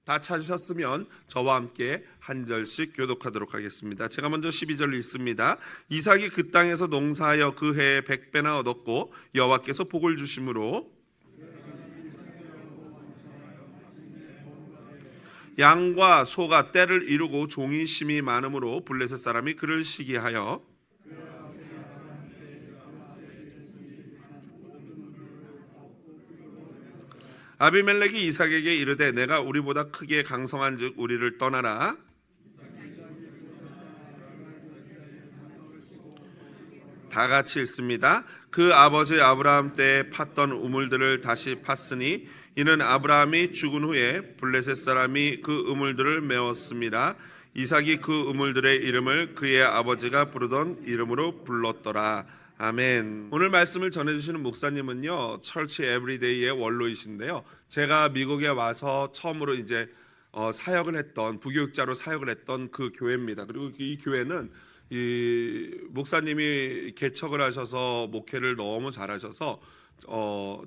다 찾으셨으면 저와 함께 한 절씩 교독하도록 하겠습니다. 제가 먼저 12절 읽습니다. 이삭이 그 땅에서 농사하여 그 해에 100배나 얻었고 여호와께서 복을 주심으로 양과 소가 때를 이루고 종이 심이 많음으로 블레셋 사람이 그를 시기하여 아비멜렉이 이삭에게 이르되 내가 우리보다 크게 강성한즉 우리를 떠나라. 다 같이 읽습니다. 그 아버지 아브라함 때에 팠던 우물들을 다시 팠으니 이는 아브라함이 죽은 후에 블레셋 사람이 그 우물들을 메웠습니다. 이삭이 그 우물들의 이름을 그의 아버지가 부르던 이름으로 불렀더라. 아멘. 오늘 말씀을 전해주시는 목사님은요, 철치 에브리데이의 원로이신데요, 제가 미국에 와서 처음으로 이제 사역을 했던, 부교육자로 사역을 했던 그 교회입니다. 그리고 이 교회는 이 목사님이 개척을 하셔서 목회를 너무 잘하셔서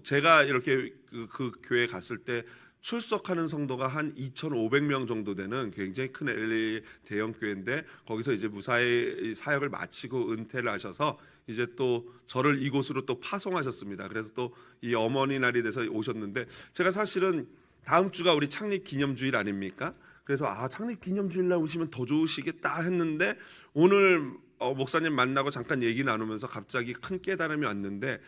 제가 이렇게 그 교회에 갔을 때 출석하는 성도가 한 2,500명 정도 되는 굉장히 큰 LA 대형 교회인데, 거기서 이제 무사히 사역을 마치고 은퇴를 하셔서 이제 또 저를 이곳으로 또 파송하셨습니다. 그래서 또 이 어머니 날이 돼서 오셨는데, 제가 사실은 다음 주가 우리 창립 기념주일 아닙니까? 그래서 창립 기념주일 날 오시면 더 좋으시겠다 했는데, 오늘 목사님 만나고 잠깐 얘기 나누면서 갑자기 큰 깨달음이 왔는데,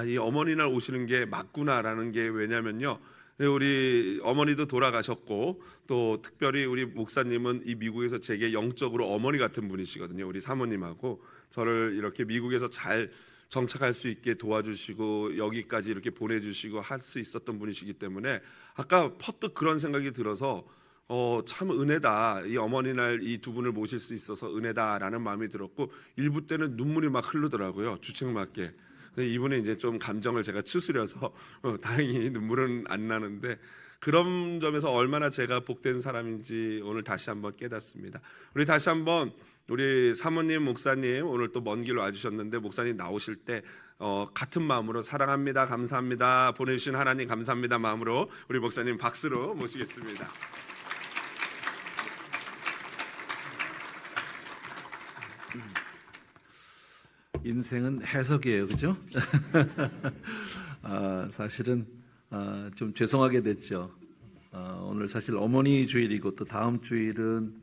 이 어머니 날 오시는 게 맞구나라는 게, 왜냐면요, 우리 어머니도 돌아가셨고 또 특별히 우리 목사님은 이 미국에서 제게 영적으로 어머니 같은 분이시거든요. 우리 사모님하고 저를 이렇게 미국에서 잘 정착할 수 있게 도와주시고 여기까지 이렇게 보내주시고 할 수 있었던 분이시기 때문에 아까 퍼뜩 그런 생각이 들어서 참 은혜다, 이 어머니날 이 두 분을 모실 수 있어서 은혜다라는 마음이 들었고, 일부 때는 눈물이 막 흐르더라고요, 주책맞게. 이분은 이제 좀 감정을 제가 추스려서 다행히 눈물은 안 나는데, 그런 점에서 얼마나 제가 복된 사람인지 오늘 다시 한번 깨닫습니다. 우리 다시 한번 우리 사모님, 목사님 오늘 또 먼 길 와주셨는데, 목사님 나오실 때 같은 마음으로 사랑합니다, 감사합니다, 보내주신 하나님 감사합니다 마음으로 우리 목사님 박수로 모시겠습니다. 인생은 해석이에요, 그죠? 사실은 좀 죄송하게 됐죠. 오늘 사실 어머니 주일이고 또 다음 주일은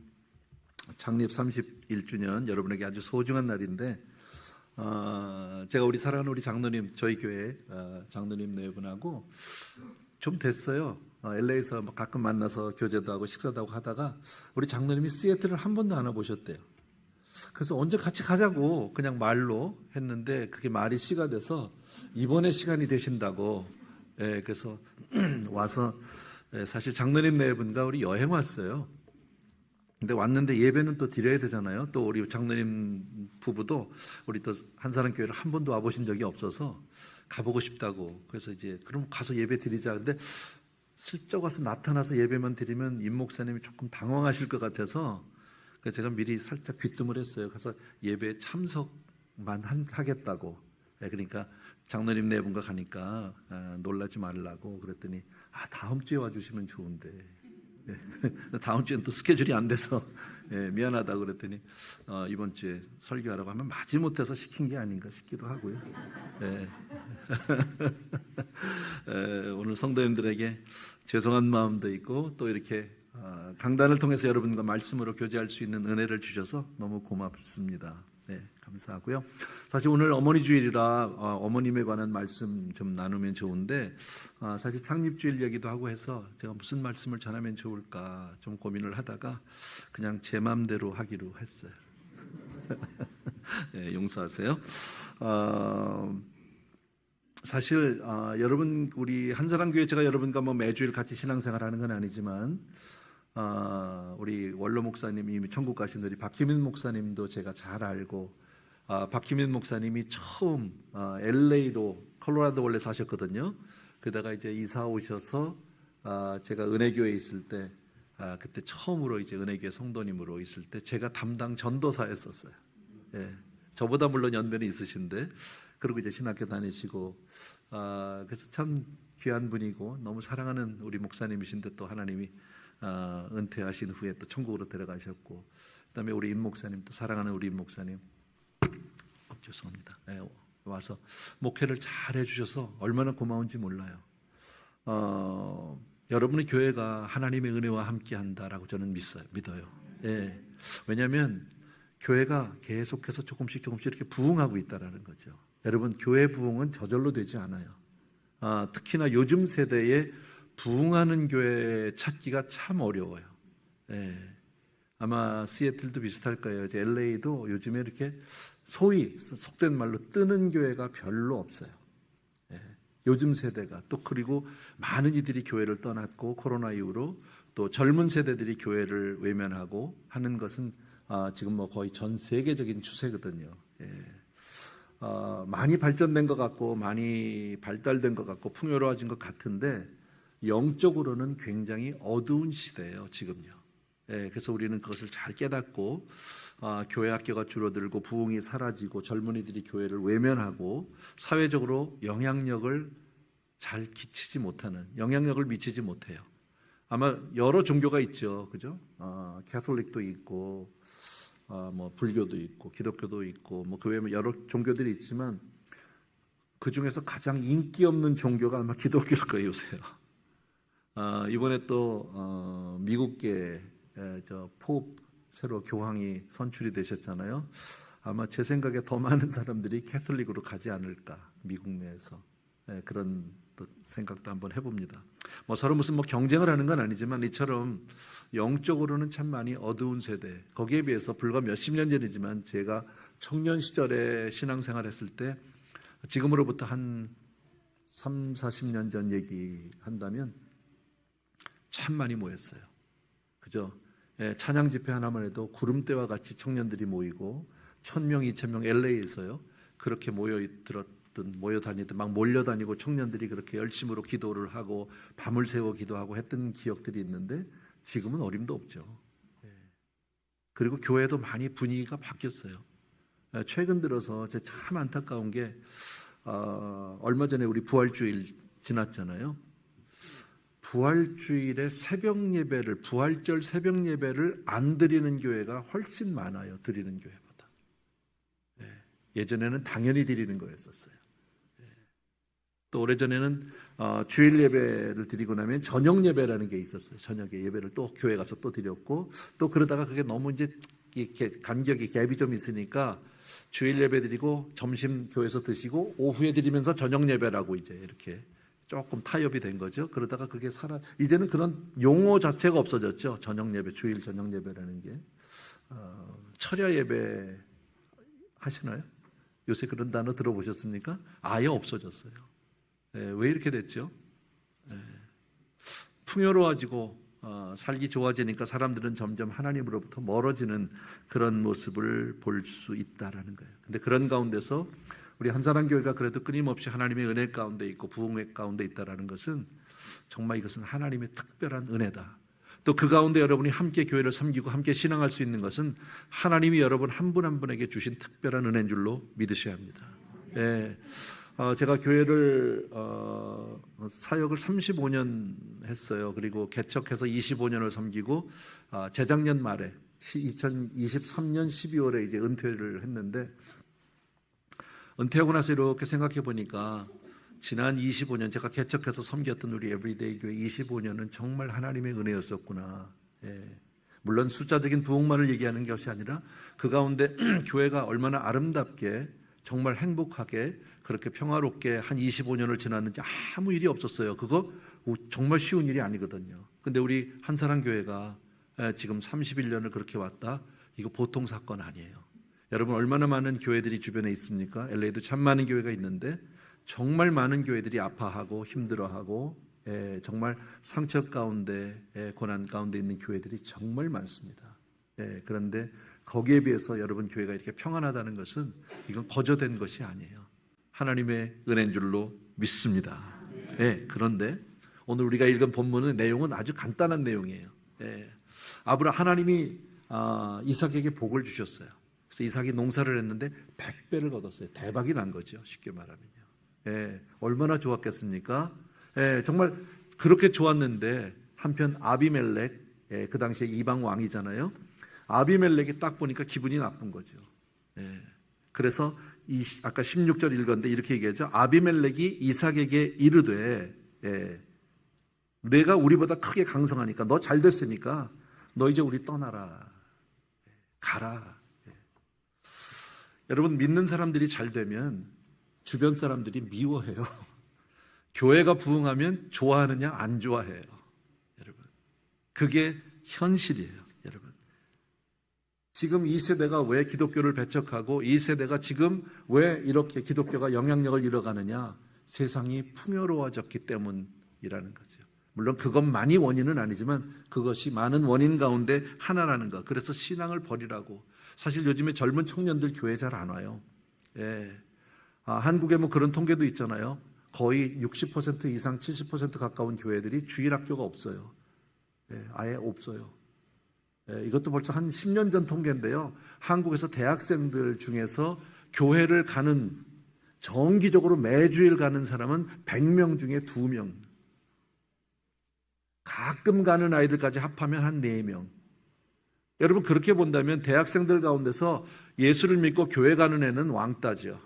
창립 31주년, 여러분에게 아주 소중한 날인데, 제가 우리 사랑하는 우리 장로님, 저희 교회 장로님 네 분하고 좀 됐어요. LA에서 가끔 만나서 교제도 하고 식사도 하고 하다가 우리 장로님이 시애틀을 한 번도 안 와보셨대요. 그래서 언제 같이 가자고 그냥 말로 했는데, 그게 말이 씨가 돼서 이번에 시간이 되신다고, 그래서 와서, 사실 장로님 네 분과 우리 여행 왔어요. 근데 왔는데 예배는 또 드려야 되잖아요. 또 우리 장로님 부부도 우리 또 한사람 교회를 한 번도 와보신 적이 없어서 가보고 싶다고, 그래서 이제 그럼 가서 예배 드리자. 근데 슬쩍 와서 나타나서 예배만 드리면 임 목사님이 조금 당황하실 것 같아서 제가 미리 살짝 귀뜸을 했어요. 그래서 예배에 참석만 하겠다고. 그러니까 장로님 네 분과 가니까 놀라지 말라고 그랬더니, 다음 주에 와주시면 좋은데, 다음 주엔 또 스케줄이 안 돼서 미안하다고 그랬더니, 이번 주에 설교하라고 하면 마지못해서 시킨 게 아닌가 싶기도 하고요. 오늘 성도님들에게 죄송한 마음도 있고, 또 이렇게 강단을 통해서 여러분과 말씀으로 교제할 수 있는 은혜를 주셔서 너무 고맙습니다. 감사하고요. 사실 오늘 어머니 주일이라 어머님에 관한 말씀 좀 나누면 좋은데, 사실 창립주일 얘기도 하고 해서 제가 무슨 말씀을 전하면 좋을까 좀 고민을 하다가 그냥 제 마음대로 하기로 했어요. 용서하세요. 사실 여러분, 우리 한사람교회 제가 여러분과 매주일 같이 신앙생활하는 건 아니지만, 우리 원로 목사님, 이미 천국 가신 우리 박희민 목사님도 제가 잘 알고, 박희민 목사님이 처음 LA로, 콜로라도 원래 사셨거든요. 그다가 이제 이사 오셔서 제가 은혜교회에 있을 때, 그때 처음으로 이제 은혜교회 성도님으로 있을 때 제가 담당 전도사였었어요. 저보다 물론 연배는 있으신데, 그리고 이제 신학교 다니시고, 그래서 참 귀한 분이고 너무 사랑하는 우리 목사님이신데, 또 하나님이 은퇴하신 후에 또 천국으로 들어가셨고, 그다음에 우리 임 목사님, 또 사랑하는 우리 임 목사님, 죄송합니다. 와서 목회를 잘 해주셔서 얼마나 고마운지 몰라요. 여러분의 교회가 하나님의 은혜와 함께한다라고 저는 믿어요. 왜냐하면 교회가 계속해서 조금씩 이렇게 부흥하고 있다라는 거죠. 여러분, 교회 부흥은 저절로 되지 않아요. 특히나 요즘 세대에 부흥하는 교회 찾기가 참 어려워요. 아마 시애틀도 비슷할 거예요. LA도 요즘에 이렇게 소위 속된 말로 뜨는 교회가 별로 없어요. 요즘 세대가 또, 그리고 많은 이들이 교회를 떠났고 코로나 이후로 또 젊은 세대들이 교회를 외면하고 하는 것은 지금 뭐 거의 전 세계적인 추세거든요. 많이 발전된 것 같고 많이 발달된 것 같고 풍요로워진 것 같은데 영적으로는 굉장히 어두운 시대예요, 지금요. 그래서 우리는 그것을 잘 깨닫고 교회 학교가 줄어들고 부흥이 사라지고 젊은이들이 교회를 외면하고 사회적으로 영향력을 잘 끼치지 못하는, 영향력을 미치지 못해요. 아마 여러 종교가 있죠, 그죠? 캐톨릭도 있고, 뭐 불교도 있고, 기독교도 있고, 뭐 그 외에 여러 종교들이 있지만 그 중에서 가장 인기 없는 종교가 아마 기독교일 거예요, 요새요. 이번에 또 미국계 포프 새로 교황이 선출이 되셨잖아요. 아마 제 생각에 더 많은 사람들이 캐톨릭으로 가지 않을까, 미국 내에서. 그런 또 생각도 한번 해봅니다. 뭐 서로 무슨 경쟁을 하는 건 아니지만 이처럼 영적으로는 참 많이 어두운 세대, 거기에 비해서 불과 몇십 년 전이지만 제가 청년 시절에 신앙생활 했을 때 지금으로부터 한 3, 40년 전 얘기한다면 참 많이 모였어요. 그죠? 찬양 집회 하나만 해도 구름대와 같이 청년들이 모이고 1000명, 2000명 LA에서요. 그렇게 모여 다니든 막 몰려다니고 청년들이 그렇게 열심으로 기도를 하고 밤을 새워 기도하고 했던 기억들이 있는데 지금은 어림도 없죠. 그리고 교회도 많이 분위기가 바뀌었어요. 최근 들어서 참 안타까운 게 얼마 전에 우리 부활주일 지났잖아요. 부활주일에 새벽 예배를, 부활절 새벽 예배를 안 드리는 교회가 훨씬 많아요, 드리는 교회보다. 예전에는 당연히 드리는 거였었어요. 또 오래전에는 주일 예배를 드리고 나면 저녁 예배라는 게 있었어요. 저녁에 예배를 또 교회 가서 또 드렸고, 또 그러다가 그게 너무 이제 이렇게 간격이 갭이 좀 있으니까 주일 예배 드리고 점심 교회에서 드시고 오후에 드리면서 저녁 예배라고 이제 이렇게 조금 타협이 된 거죠. 그러다가 그게 이제는 그런 용어 자체가 없어졌죠. 저녁 예배, 주일 저녁 예배라는 게. 철야 예배 하시나요? 요새 그런 단어 들어보셨습니까? 아예 없어졌어요. 왜 이렇게 됐죠? 풍요로워지고 살기 좋아지니까 사람들은 점점 하나님으로부터 멀어지는 그런 모습을 볼 수 있다라는 거예요. 근데 그런 가운데서 우리 한사랑교회가 그래도 끊임없이 하나님의 은혜 가운데 있고 부흥의 가운데 있다라는 것은 정말 이것은 하나님의 특별한 은혜다. 또 그 가운데 여러분이 함께 교회를 섬기고 함께 신앙할 수 있는 것은 하나님이 여러분 한 분 한 분에게 주신 특별한 은혜인 줄로 믿으셔야 합니다. 제가 교회를 사역을 35년 했어요. 그리고 개척해서 25년을 섬기고 재작년 말에 2023년 12월에 이제 은퇴를 했는데, 은퇴하고 나서 이렇게 생각해 보니까 지난 25년 제가 개척해서 섬겼던 우리 에브리데이 교회 25년은 정말 하나님의 은혜였었구나. 물론 숫자적인 부흥만을 얘기하는 것이 아니라 그 가운데 교회가 얼마나 아름답게 정말 행복하게 그렇게 평화롭게 한 25년을 지났는지 아무 일이 없었어요. 그거 정말 쉬운 일이 아니거든요. 근데 우리 한사랑교회가 지금 31년을 그렇게 왔다. 이거 보통 사건 아니에요. 여러분, 얼마나 많은 교회들이 주변에 있습니까? LA도 참 많은 교회가 있는데 정말 많은 교회들이 아파하고 힘들어하고 정말 상처 가운데 고난 가운데 있는 교회들이 정말 많습니다. 그런데 거기에 비해서 여러분 교회가 이렇게 평안하다는 것은 이건 거저된 것이 아니에요. 하나님의 은혜인 줄로 믿습니다. 그런데 오늘 우리가 읽은 본문의 내용은 아주 간단한 내용이에요. 하나님이 이삭에게 복을 주셨어요. 그래서 이삭이 농사를 했는데 100배를 거뒀어요. 대박이 난 거죠, 쉽게 말하면요. 얼마나 좋았겠습니까? 정말 그렇게 좋았는데 한편 아비멜렉 그 당시에 이방 왕이잖아요. 아비멜렉이 딱 보니까 기분이 나쁜 거죠. 그래서 아까 16절 읽었는데 이렇게 얘기하죠. 아비멜렉이 이삭에게 이르되 내가 우리보다 크게 강성하니까 너 잘 됐으니까 너 이제 우리 떠나라. 가라. 여러분, 믿는 사람들이 잘 되면 주변 사람들이 미워해요. 교회가 부흥하면 좋아하느냐 안 좋아해요. 여러분, 그게 현실이에요. 여러분, 지금 이 세대가 왜 기독교를 배척하고 이 세대가 지금 왜 이렇게 기독교가 영향력을 잃어가느냐? 세상이 풍요로워졌기 때문이라는 거죠. 물론 그것만이 원인은 아니지만 그것이 많은 원인 가운데 하나라는 것. 그래서 신앙을 버리라고. 사실 요즘에 젊은 청년들 교회 잘 안 와요. 한국에 뭐 그런 통계도 있잖아요. 거의 60% 이상 70% 가까운 교회들이 주일학교가 없어요. 아예 없어요. 이것도 벌써 한 10년 전 통계인데요. 한국에서 대학생들 중에서 교회를 가는, 정기적으로 매주일 가는 사람은 100명 중에 2명. 가끔 가는 아이들까지 합하면 한 4명. 여러분, 그렇게 본다면 대학생들 가운데서 예수를 믿고 교회 가는 애는 왕따죠.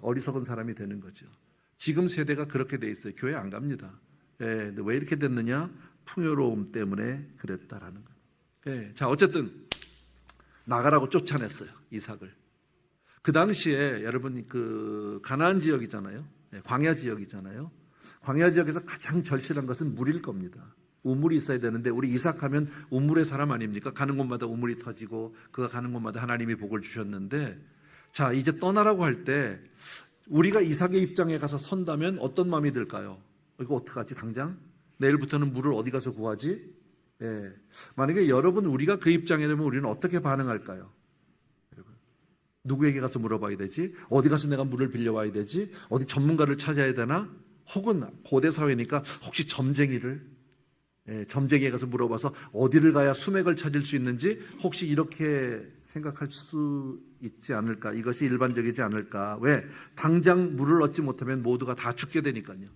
어리석은 사람이 되는 거죠. 지금 세대가 그렇게 돼 있어요. 교회 안 갑니다. 근데 왜 이렇게 됐느냐? 풍요로움 때문에 그랬다라는 거예요. 자, 어쨌든 나가라고 쫓아냈어요, 이삭을. 그 당시에 여러분 그 가나안 지역이잖아요. 광야 지역이잖아요. 광야 지역에서 가장 절실한 것은 물일 겁니다. 우물이 있어야 되는데 우리 이삭하면 우물의 사람 아닙니까? 가는 곳마다 우물이 터지고 그가 가는 곳마다 하나님이 복을 주셨는데, 자, 이제 떠나라고 할 때 우리가 이삭의 입장에 가서 선다면 어떤 마음이 들까요? 이거 어떡하지 당장? 내일부터는 물을 어디 가서 구하지? 만약에 여러분 우리가 그 입장에 되면 우리는 어떻게 반응할까요? 여러분, 누구에게 가서 물어봐야 되지? 어디 가서 내가 물을 빌려와야 되지? 어디 전문가를 찾아야 되나? 혹은 고대 사회니까 혹시 점쟁이에 가서 물어봐서 어디를 가야 수맥을 찾을 수 있는지 혹시 이렇게 생각할 수 있지 않을까? 이것이 일반적이지 않을까? 왜? 당장 물을 얻지 못하면 모두가 다 죽게 되니까요.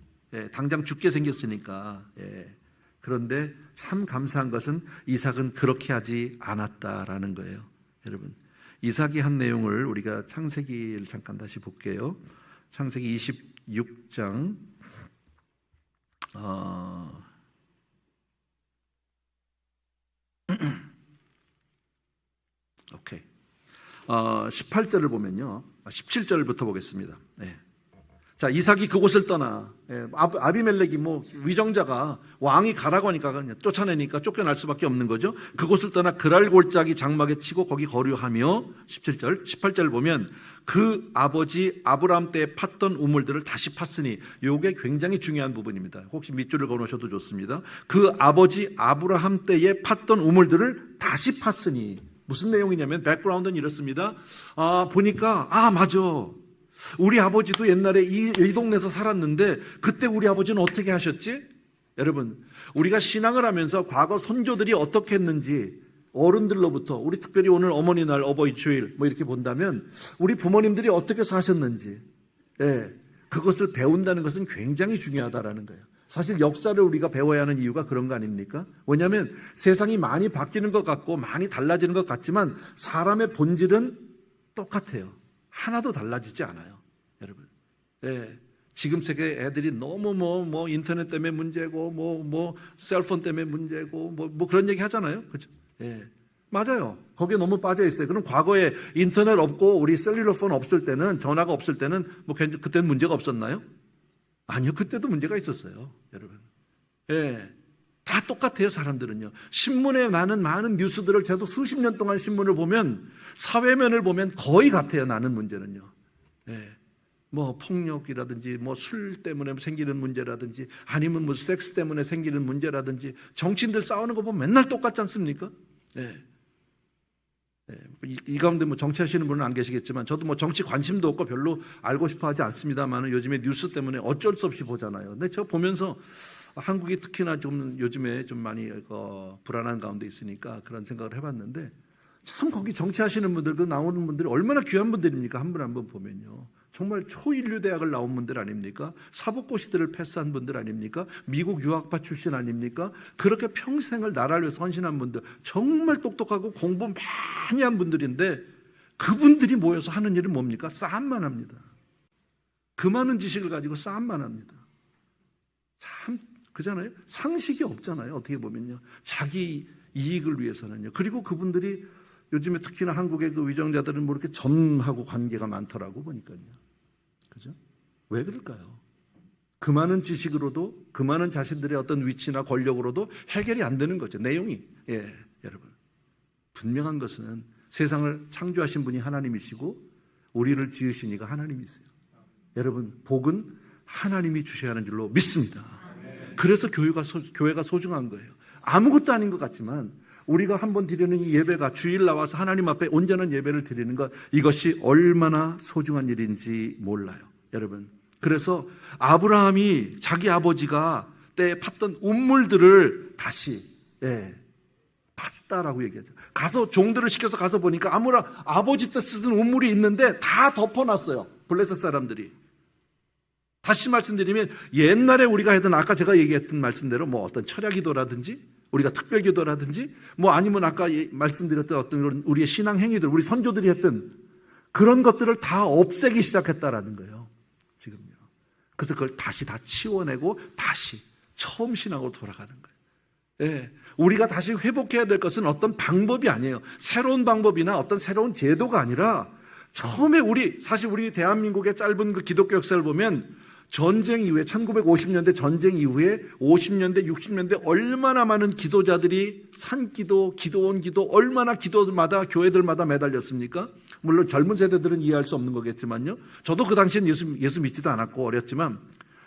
당장 죽게 생겼으니까. 그런데 참 감사한 것은 이삭은 그렇게 하지 않았다라는 거예요. 여러분, 이삭이 한 내용을 우리가 창세기를 잠깐 다시 볼게요. 창세기 26장 오케이. 18절을 보면요. 17절부터 보겠습니다. 자, 이삭이 그곳을 떠나. 아비멜렉이 뭐 위정자가 왕이 가라고 하니까 그냥 쫓아내니까 쫓겨날 수밖에 없는 거죠. 그곳을 떠나 그랄 골짜기 장막에 치고 거기 거류하며 17절, 18절 보면 그 아버지 아브라함 때 팠던 우물들을 다시 팠으니, 이게 굉장히 중요한 부분입니다. 혹시 밑줄을 그어놓으셔도 좋습니다. 그 아버지 아브라함 때에 팠던 우물들을 다시 팠으니, 무슨 내용이냐면 백그라운드는 이렇습니다. 보니까 맞아. 우리 아버지도 옛날에 이 동네에서 살았는데 그때 우리 아버지는 어떻게 하셨지? 여러분, 우리가 신앙을 하면서 과거 선조들이 어떻게 했는지, 어른들로부터, 우리 특별히 오늘 어머니날, 어버이 주일 뭐 이렇게 본다면 우리 부모님들이 어떻게 사셨는지, 그것을 배운다는 것은 굉장히 중요하다라는 거예요. 사실 역사를 우리가 배워야 하는 이유가 그런 거 아닙니까? 왜냐하면 세상이 많이 바뀌는 것 같고 많이 달라지는 것 같지만 사람의 본질은 똑같아요. 하나도 달라지지 않아요, 여러분. 지금 세계 애들이 너무 뭐 인터넷 때문에 문제고 뭐 셀폰 때문에 문제고 뭐 그런 얘기 하잖아요, 그렇죠? 맞아요. 거기에 너무 빠져 있어요. 그럼 과거에 인터넷 없고 우리 셀룰러폰 없을 때는, 전화가 없을 때는 뭐 그때는 문제가 없었나요? 아니요, 그때도 문제가 있었어요, 여러분. 다 똑같아요, 사람들은요. 신문에 나는 많은 뉴스들을 저도 수십 년 동안 신문을 보면, 사회면을 보면 거의 같아요, 나는 문제는요. 뭐 폭력이라든지 뭐 술 때문에 생기는 문제라든지 아니면 뭐 섹스 때문에 생기는 문제라든지 정치인들 싸우는 거 보면 맨날 똑같지 않습니까? 이 가운데 뭐 정치하시는 분은 안 계시겠지만 저도 뭐 정치 관심도 없고 별로 알고 싶어 하지 않습니다만 요즘에 뉴스 때문에 어쩔 수 없이 보잖아요. 근데 저 보면서 한국이 특히나 좀 요즘에 좀 많이 불안한 가운데 있으니까 그런 생각을 해봤는데, 참 거기 정치하시는 분들, 그 나오는 분들이 얼마나 귀한 분들입니까? 한 분 한 분 보면요. 정말 초일류 대학을 나온 분들 아닙니까? 사법고시들을 패스한 분들 아닙니까? 미국 유학파 출신 아닙니까? 그렇게 평생을 나라를 위해서 헌신한 분들, 정말 똑똑하고 공부 많이 한 분들인데 그분들이 모여서 하는 일은 뭡니까? 싸움만 합니다. 그 많은 지식을 가지고 싸움만 합니다. 참 그잖아요. 상식이 없잖아요. 어떻게 보면요. 자기 이익을 위해서는요. 그리고 그분들이 요즘에 특히나 한국의 그 위정자들은 뭐 이렇게 전하고 관계가 많더라고 보니까요. 그죠? 왜 그럴까요? 그 많은 지식으로도, 그 많은 자신들의 어떤 위치나 권력으로도 해결이 안 되는 거죠. 내용이. 예, 여러분. 분명한 것은 세상을 창조하신 분이 하나님이시고 우리를 지으신 이가 하나님이세요. 여러분, 복은 하나님이 주셔야 하는 줄로 믿습니다. 그래서 교회가 소중한 거예요. 아무것도 아닌 것 같지만 우리가 한번 드리는 이 예배가 주일 나와서 하나님 앞에 온전한 예배를 드리는 것, 이것이 얼마나 소중한 일인지 몰라요, 여러분. 그래서 아브라함이 자기 아버지가 때에 팠던 우물들을 다시 팠다라고 얘기하죠. 가서 종들을 시켜서 가서 보니까 아버지 때 쓰던 우물이 있는데 다 덮어놨어요, 블레셋 사람들이. 다시 말씀드리면 옛날에 우리가 했던, 아까 제가 얘기했던 말씀대로 뭐 어떤 철야기도라든지 우리가 특별기도라든지 뭐 아니면 아까 말씀드렸던 어떤 우리의 신앙 행위들, 우리 선조들이 했던 그런 것들을 다 없애기 시작했다라는 거예요, 지금요. 그래서 그걸 다시 다 치워내고 다시 처음 신앙으로 돌아가는 거예요. 예. 우리가 다시 회복해야 될 것은 어떤 방법이 아니에요. 새로운 방법이나 어떤 새로운 제도가 아니라 처음에 사실 우리 대한민국의 짧은 그 기독교 역사를 보면 전쟁 이후에 1950년대 전쟁 이후에 50년대 60년대 얼마나 많은 기도자들이 산기도, 기도원 기도, 얼마나 기도마다 교회들마다 매달렸습니까? 물론 젊은 세대들은 이해할 수 없는 거겠지만요. 저도 그 당시엔 예수 믿지도 않았고 어렸지만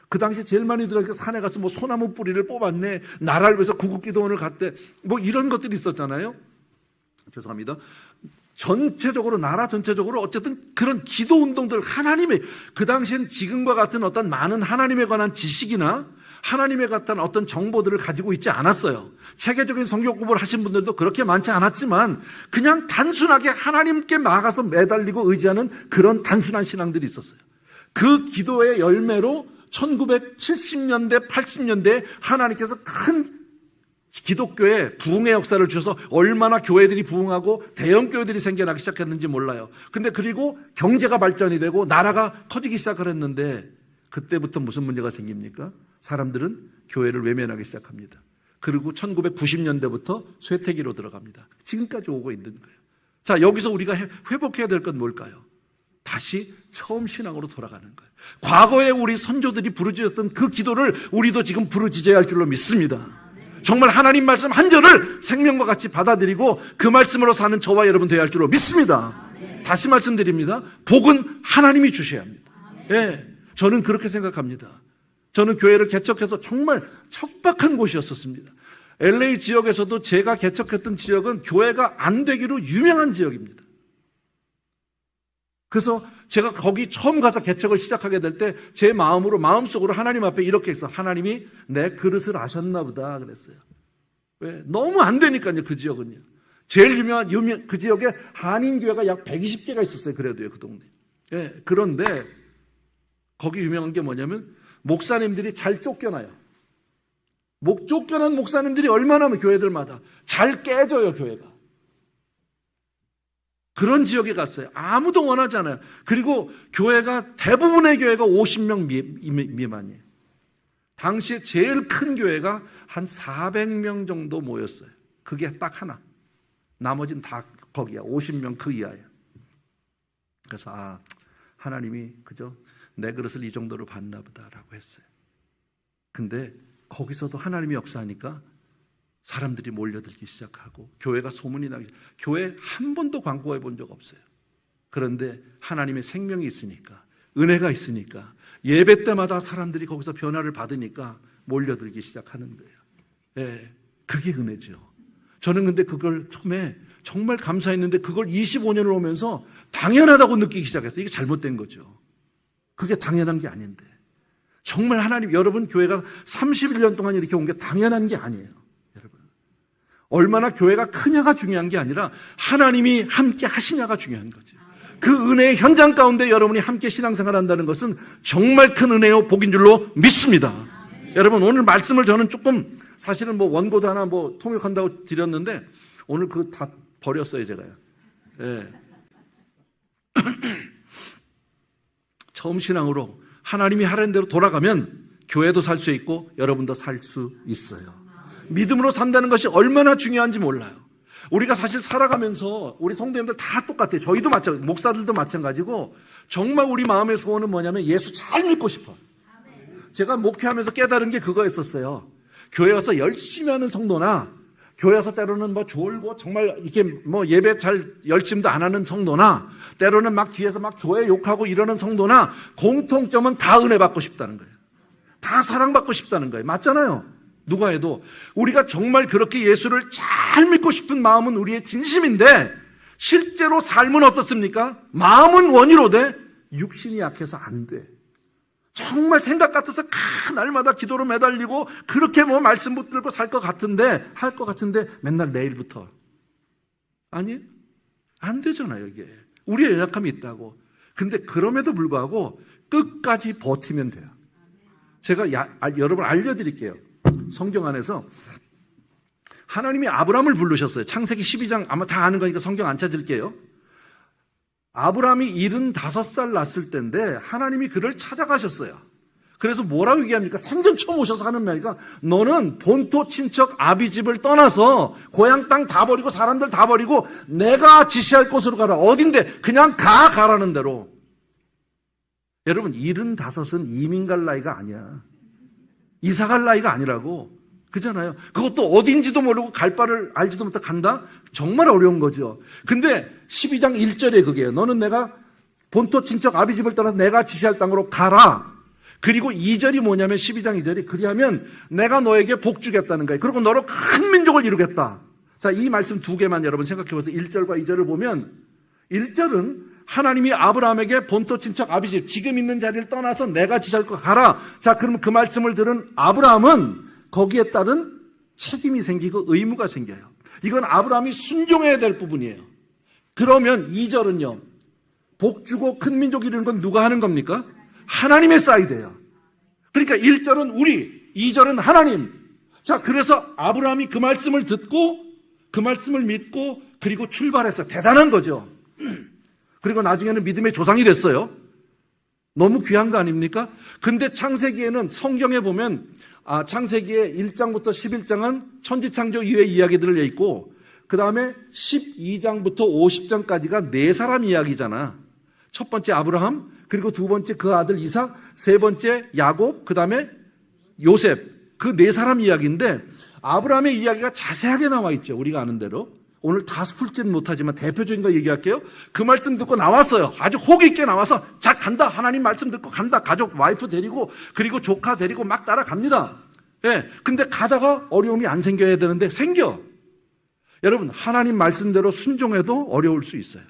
그 당시에 제일 많이 들어가서 산에 가서 뭐 소나무 뿌리를 뽑았네, 나라를 위해서 구국기도원을 갔대, 뭐 이런 것들이 있었잖아요. 죄송합니다. 전체적으로, 나라 전체적으로 어쨌든 그런 기도 운동들, 하나님의, 그 당시엔 지금과 같은 어떤 많은 하나님에 관한 지식이나 하나님에 관한 어떤 정보들을 가지고 있지 않았어요. 체계적인 성경 공부를 하신 분들도 그렇게 많지 않았지만 그냥 단순하게 하나님께 나아가서 매달리고 의지하는 그런 단순한 신앙들이 있었어요. 그 기도의 열매로 1970년대, 80년대에 하나님께서 큰 기독교에 부흥의 역사를 주셔서 얼마나 교회들이 부흥하고 대형 교회들이 생겨나기 시작했는지 몰라요. 근데 그리고 경제가 발전이 되고 나라가 커지기 시작을 했는데 그때부터 무슨 문제가 생깁니까? 사람들은 교회를 외면하기 시작합니다. 그리고 1990년대부터 쇠퇴기로 들어갑니다. 지금까지 오고 있는 거예요. 자, 여기서 우리가 회복해야 될 건 뭘까요? 다시 처음 신앙으로 돌아가는 거예요. 과거에 우리 선조들이 부르짖었던 그 기도를 우리도 지금 부르짖어야 할 줄로 믿습니다. 정말 하나님 말씀 한 절을 생명과 같이 받아들이고 그 말씀으로 사는 저와 여러분 되어야 할 줄로 믿습니다. 다시 말씀드립니다. 복은 하나님이 주셔야 합니다. 예, 저는 그렇게 생각합니다. 저는 교회를 개척해서 정말 척박한 곳이었었습니다. LA 지역에서도 제가 개척했던 지역은 교회가 안 되기로 유명한 지역입니다. 그래서 제가 거기 처음 가서 개척을 시작하게 될 때 제 마음속으로 하나님 앞에 이렇게 해서, 하나님이 내 그릇을 아셨나 보다 그랬어요. 왜? 너무 안 되니까요, 그 지역은요. 제일 유명한 그 지역에 한인교회가 약 120개가 있었어요. 그래도요, 그 동네. 예, 그런데 거기 유명한 게 뭐냐면 목사님들이 잘 쫓겨나요. 쫓겨난 목사님들이 얼마나 하면 교회들마다 잘 깨져요, 교회가. 그런 지역에 갔어요. 아무도 원하지 않아요. 그리고 대부분의 교회가 50명 미만이에요. 당시에 제일 큰 교회가 한 400명 정도 모였어요. 그게 딱 하나. 나머지는 다 거기야. 50명 그 이하예요. 그래서 하나님이 그죠? 내 그릇을 이 정도로 봤나 보다라고 했어요. 근데 거기서도 하나님이 역사하니까 사람들이 몰려들기 시작하고 교회가 소문이 나기, 교회 한 번도 광고해 본 적 없어요. 그런데 하나님의 생명이 있으니까, 은혜가 있으니까 예배 때마다 사람들이 거기서 변화를 받으니까 몰려들기 시작하는 거예요. 예, 그게 은혜죠. 저는 근데 그걸 처음에 정말 감사했는데 그걸 25년을 오면서 당연하다고 느끼기 시작했어요. 이게 잘못된 거죠. 그게 당연한 게 아닌데. 정말 하나님, 여러분 교회가 31년 동안 이렇게 온 게 당연한 게 아니에요. 얼마나 교회가 크냐가 중요한 게 아니라 하나님이 함께 하시냐가 중요한 거죠. 그 은혜의 현장 가운데 여러분이 함께 신앙생활 한다는 것은 정말 큰 은혜요 복인 줄로 믿습니다. 여러분, 오늘 말씀을 저는 조금 사실은 원고도 하나 통역한다고 드렸는데 오늘 그거 다 버렸어요, 제가요. 예. 처음 신앙으로 하나님이 하라는 대로 돌아가면 교회도 살 수 있고 여러분도 살 수 있어요. 믿음으로 산다는 것이 얼마나 중요한지 몰라요. 우리가 사실 살아가면서 우리 성도님들 다 똑같아요. 저희도 마찬가지고 목사들도 마찬가지고 정말 우리 마음의 소원은 뭐냐면 예수 잘 믿고 싶어. 제가 목회하면서 깨달은 게 그거였었어요. 교회 와서 열심히 하는 성도나 교회 와서 때로는 졸고 정말 이렇게 예배 잘 열심도 안 하는 성도나 때로는 막 뒤에서 막 교회 욕하고 이러는 성도나 공통점은 다 은혜 받고 싶다는 거예요. 다 사랑받고 싶다는 거예요. 맞잖아요. 누가 해도 우리가 정말 그렇게 예수를 잘 믿고 싶은 마음은 우리의 진심인데 실제로 삶은 어떻습니까? 마음은 원이로되 육신이 약해서 안 돼. 정말 생각 같아서 날마다 기도로 매달리고 그렇게 말씀 붙들고 살 것 같은데 할 것 같은데 맨날 내일부터 아니 안 되잖아요. 이게 우리의 연약함이 있다고. 근데 그럼에도 불구하고 끝까지 버티면 돼요. 제가 여러분 알려드릴게요. 성경 안에서 하나님이 아브라함을 부르셨어요. 창세기 12장 아마 다 아는 거니까 성경 안 찾을게요. 아브라함이 75살 났을 때인데 하나님이 그를 찾아가셨어요. 그래서 뭐라고 얘기합니까? 생전 처음 오셔서 하는 말이니까 너는 본토 친척 아비집을 떠나서 고향 땅 다 버리고 사람들 다 버리고 내가 지시할 곳으로 가라. 어딘데? 그냥 가라는 대로. 여러분 75은 이민 갈 나이가 아니야. 이사 갈 나이가 아니라고. 그잖아요. 그것도 어딘지도 모르고 갈 바를 알지도 못하고 간다? 정말 어려운 거죠. 근데 12장 1절에 그게요. 너는 내가 본토 친척 아비집을 떠나서 내가 지시할 땅으로 가라. 그리고 2절이 뭐냐면 12장 2절이 그리하면 내가 너에게 복 주겠다는 거예요. 그리고 너로 큰 민족을 이루겠다. 자, 이 말씀 두 개만 여러분 생각해 보세요. 1절과 2절을 보면 1절은 하나님이 아브라함에게 본토 친척 아비집 지금 있는 자리를 떠나서 내가 지시할 거 가라. 자, 그럼 그 말씀을 들은 아브라함은 거기에 따른 책임이 생기고 의무가 생겨요. 이건 아브라함이 순종해야 될 부분이에요. 그러면 2절은요. 복 주고 큰 민족 이루는 건 누가 하는 겁니까? 하나님의 사이드예요. 그러니까 1절은 우리, 2절은 하나님. 자, 그래서 아브라함이 그 말씀을 듣고 그 말씀을 믿고 그리고 출발해서 대단한 거죠. 그리고 나중에는 믿음의 조상이 됐어요. 너무 귀한 거 아닙니까? 근데 창세기에는 성경에 보면 창세기의 1장부터 11장은 천지창조 이후의 이야기들을 읽고 그 다음에 12장부터 50장까지가 네 사람 이야기잖아. 첫 번째 아브라함, 그리고 두 번째 그 아들 이삭, 세 번째 야곱, 그 다음에 요셉. 그 네 사람 이야기인데 아브라함의 이야기가 자세하게 나와 있죠. 우리가 아는 대로. 오늘 다 풀지는 못하지만 대표적인 거 얘기할게요. 그 말씀 듣고 나왔어요. 아주 호기 있게 나와서 자 간다. 하나님 말씀 듣고 간다. 가족 와이프 데리고 그리고 조카 데리고 막 따라갑니다. 예. 근데 가다가 어려움이 안 생겨야 되는데 생겨. 여러분 하나님 말씀대로 순종해도 어려울 수 있어요.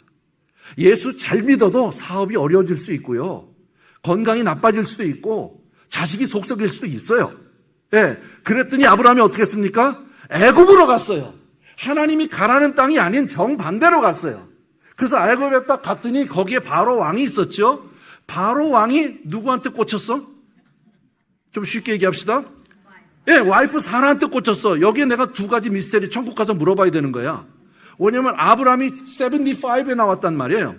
예수 잘 믿어도 사업이 어려워질 수 있고요. 건강이 나빠질 수도 있고 자식이 속썩일 수도 있어요. 예. 그랬더니 아브라함이 어떻게 했습니까? 애굽으로 갔어요. 하나님이 가라는 땅이 아닌 정반대로 갔어요. 그래서 애굽에 딱 갔더니 거기에 바로 왕이 있었죠. 바로 왕이 누구한테 꽂혔어? 좀 쉽게 얘기합시다. 예, 와이프 사라한테 꽂혔어. 여기에 내가 두 가지 미스테리 천국 가서 물어봐야 되는 거야. 왜냐면 아브라함이 75에 나왔단 말이에요.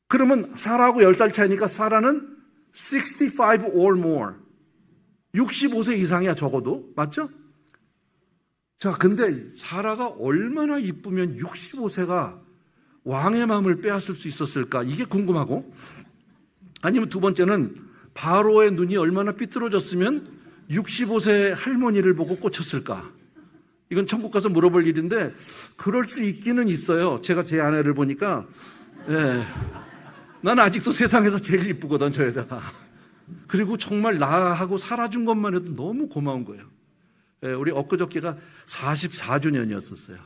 그러면 사라하고 10살 차이니까 사라는 65 or more. 65세 이상이야 적어도. 맞죠? 자, 근데 사라가 얼마나 이쁘면 65세가 왕의 마음을 빼앗을 수 있었을까? 이게 궁금하고, 아니면 두 번째는 바로의 눈이 얼마나 삐뚤어졌으면 65세 할머니를 보고 꽂혔을까? 이건 천국 가서 물어볼 일인데 그럴 수 있기는 있어요. 제가 제 아내를 보니까 난 아직도 세상에서 제일 이쁘거든, 저 여자가. 그리고 정말 나하고 살아준 것만 해도 너무 고마운 거예요. 우리 엊그저께가 44주년이었었어요.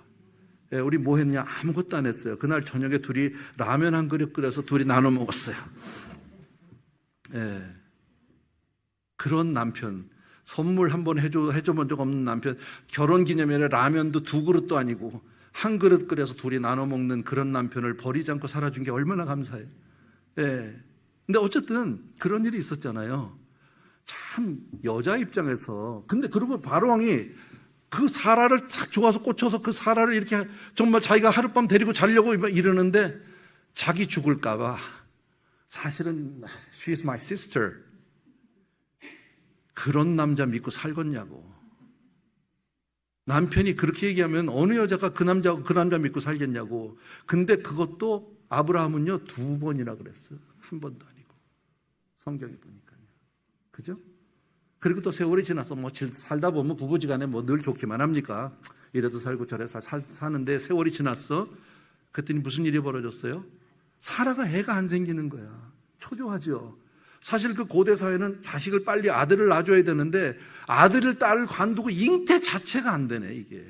우리 뭐 했냐? 아무것도 안 했어요. 그날 저녁에 둘이 라면 한 그릇 끓여서 둘이 나눠 먹었어요. 그런 남편, 선물 한번 해줘본 적 없는 남편, 결혼 기념일에 라면도 두 그릇도 아니고 한 그릇 끓여서 둘이 나눠 먹는 그런 남편을 버리지 않고 살아준 게 얼마나 감사해요. 예. 근데 어쨌든 그런 일이 있었잖아요. 참 여자 입장에서 근데 그리고 바로왕이 그 사라를 딱 좋아서 꽂혀서 그 사라를 이렇게 정말 자기가 하룻밤 데리고 자려고 이러는데 자기 죽을까 봐 사실은 she is my sister 그런 남자 믿고 살겠냐고. 남편이 그렇게 얘기하면 어느 여자가 그 남자 믿고 살겠냐고. 근데 그것도 아브라함은요 2번이나 그랬어요. 한 번도 아니고. 성경에 보니까요. 그죠? 그리고 또 세월이 지나서 뭐 살다 보면 부부지간에 뭐 늘 좋기만 합니까? 이래도 살고 저래도 사는데 세월이 지났어. 그랬더니 무슨 일이 벌어졌어요? 사라가 애가 안 생기는 거야. 초조하죠. 사실 그 고대 사회는 자식을 빨리 아들을 낳아줘야 되는데 아들을 딸을 관두고 잉태 자체가 안 되네 이게.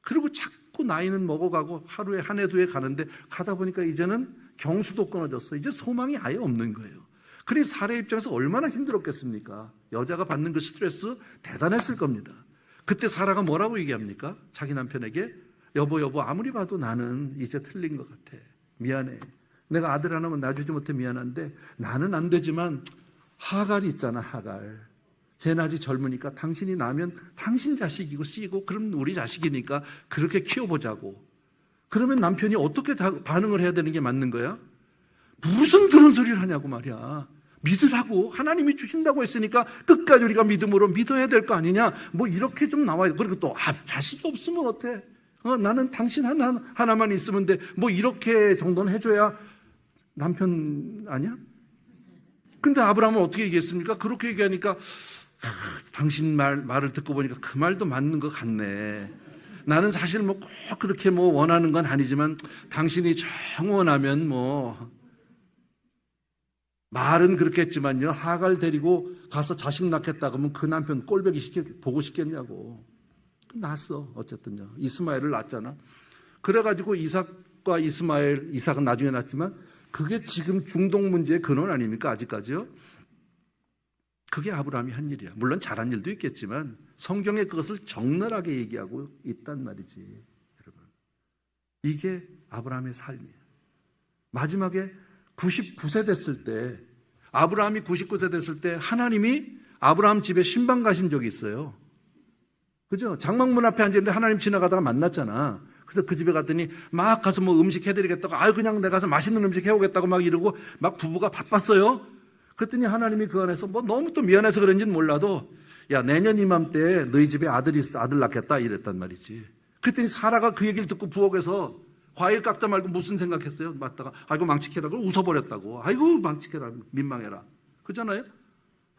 그리고 자꾸 나이는 먹어가고 하루에 한 해 두 해 가는데 가다 보니까 이제는 경수도 끊어졌어. 이제 소망이 아예 없는 거예요. 그러니 사례 입장에서 얼마나 힘들었겠습니까? 여자가 받는 그 스트레스 대단했을 겁니다. 그때 사라가 뭐라고 얘기합니까? 자기 남편에게 여보 아무리 봐도 나는 이제 틀린 것 같아. 미안해. 내가 아들 하나만 낳아주지 못해 미안한데 나는 안 되지만 하갈이 있잖아 하갈. 쟤는 아직 젊으니까 당신이 낳으면 당신 자식이고 씨고 그럼 우리 자식이니까 그렇게 키워보자고. 그러면 남편이 어떻게 반응을 해야 되는 게 맞는 거야? 무슨 그런 소리를 하냐고 말이야. 믿으라고 하나님이 주신다고 했으니까 끝까지 우리가 믿음으로 믿어야 될 거 아니냐. 뭐 이렇게 좀 나와요. 그리고 또 자식이 없으면 어때? 나는 당신 하나만 있으면 돼. 뭐 이렇게 정도는 해줘야 남편 아니야? 근데 아브라함은 어떻게 얘기했습니까? 그렇게 얘기하니까 당신 말을 듣고 보니까 그 말도 맞는 것 같네. 나는 사실 뭐 꼭 그렇게 뭐 원하는 건 아니지만 당신이 정 원하면 뭐 말은 그렇게 했지만요. 하갈 데리고 가서 자식 낳겠다고 하면 그 남편 꼴보기 보고 싶겠냐고. 낳았어. 어쨌든요. 이스마엘을 낳았잖아. 그래가지고 이삭과 이삭은 나중에 낳았지만 그게 지금 중동 문제의 근원 아닙니까? 아직까지요. 그게 아브라함이 한 일이야. 물론 잘한 일도 있겠지만 성경에 그것을 적나라하게 얘기하고 있단 말이지. 여러분. 이게 아브라함의 삶이에요. 마지막에 99세 됐을 때 아브라함이 99세 됐을 때 하나님이 아브라함 집에 신방 가신 적이 있어요. 그죠? 장막문 앞에 앉았는데 하나님 지나가다가 만났잖아. 그래서 그 집에 갔더니 막 가서 뭐 음식 해드리겠다고 그냥 내가 가서 맛있는 음식 해오겠다고 막 이러고 막 부부가 바빴어요. 그랬더니 하나님이 그 안에서 뭐 너무 또 미안해서 그런지는 몰라도 야 내년 이맘때 너희 집에 아들 낳겠다 이랬단 말이지. 그랬더니 사라가 그 얘기를 듣고 부엌에서 과일 깎다 말고 무슨 생각했어요? 맞다가 아이고 망치켜라 그러고 웃어버렸다고. 아이고 망치켜라 민망해라. 그잖아요.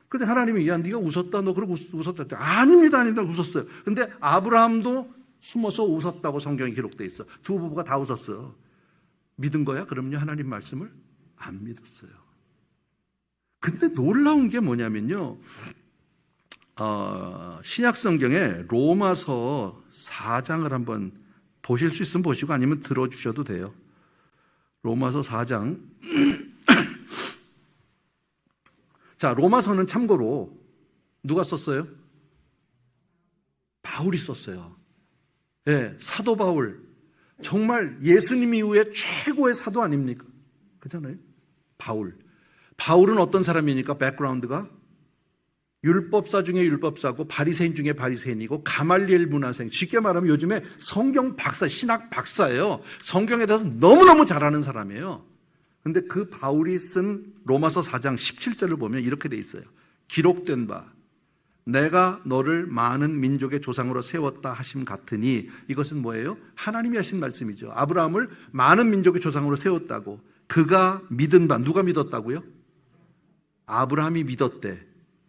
근데 하나님이 야 네가 웃었다 너 그러고 웃었다. 아닙니다 웃었어요. 근데 아브라함도 숨어서 웃었다고 성경에 기록돼 있어. 두 부부가 다 웃었어요. 믿은 거야? 그럼요. 하나님 말씀을 안 믿었어요. 근데 놀라운 게 뭐냐면요. 신약 성경에 로마서 4장을 한번 보실 수 있으면 보시고 아니면 들어주셔도 돼요. 로마서 4장. 자, 로마서는 참고로 누가 썼어요? 바울이 썼어요. 네, 사도 바울. 정말 예수님 이후에 최고의 사도 아닙니까? 그렇잖아요. 바울은 어떤 사람이니까 백그라운드가 율법사 중에 율법사고 바리새인 중에 바리새인이고 가말리엘 문화생. 쉽게 말하면 요즘에 성경 박사, 신학 박사예요. 성경에 대해서 너무너무 잘하는 사람이에요. 근데 그 바울이 쓴 로마서 4장 17절을 보면 이렇게 돼 있어요. 기록된 바 내가 너를 많은 민족의 조상으로 세웠다 하심 같으니 이것은 뭐예요? 하나님이 하신 말씀이죠. 아브라함을 많은 민족의 조상으로 세웠다고. 그가 믿은 바 누가 믿었다고요? 아브라함이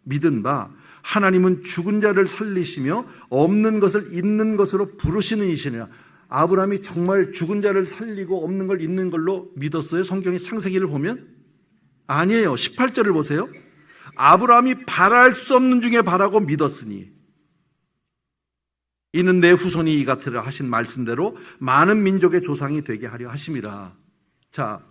믿은 바 하나님은 죽은 자를 살리시며 없는 것을 있는 것으로 부르시는 이시니라. 아브라함이 정말 죽은 자를 살리고 없는 걸 있는 걸로 믿었어요? 성경의 창세기를 보면? 아니에요. 18절을 보세요. 아브라함이 바랄 수 없는 중에 바라고 믿었으니 이는 내 후손이 이 같으라 하신 말씀대로 많은 민족의 조상이 되게 하려 하심이라. 자,